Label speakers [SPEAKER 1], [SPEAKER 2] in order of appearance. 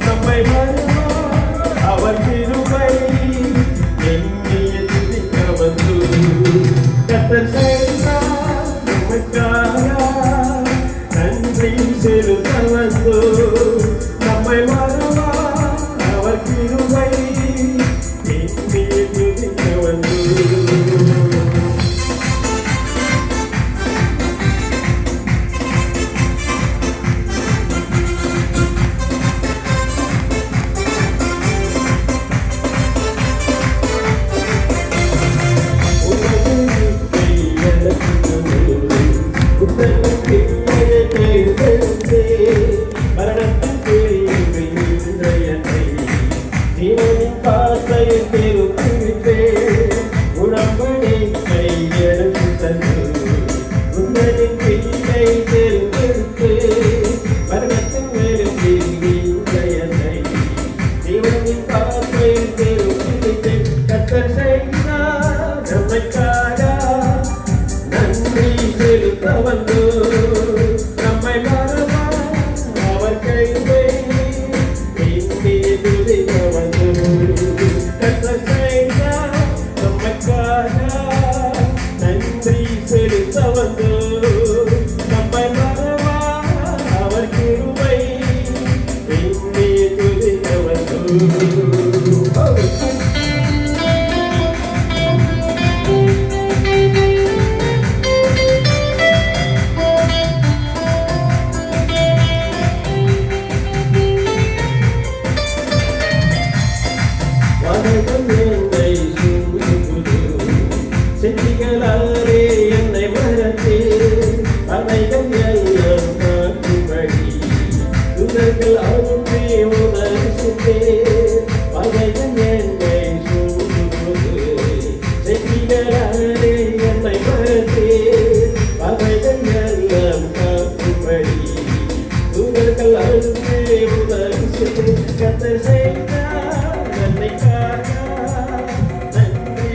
[SPEAKER 1] நம்மை அவர் திருவை எண்ணிய துதிக்க வந்து கத்தர் செய்தார் நமக்காக நன்றி செலுத்த வந்து நம்மை மறவா அவர் திருவை எண்ணிய துதிக்க வந்து நன்றி செலுத்த வந்து நம்மை மறவா அவர் கைவை இந்திய துதிக்க வந்து கத்தர் செய்தார் நம்மைக்காக நன்றி செலுத்த வந்து நம்மை மறவா அவர் கிருபை இந்திய துதிக்க வந்து செட்டிகளாரே என்னை மறந்தே அனைகள் எல்லாம் காட்டும்படி துதர்கள் அரும்பே உதவித்தே அனைகள் என்னை சூழ்ந்து செட்டிகளாரே என்னை மறந்தே அனைகள் எல்லாம் காட்டும்படி துதர்கள் அரும்பே உதவித்தே கத்தர் செய்தார் நன்மைக்காக நன்றி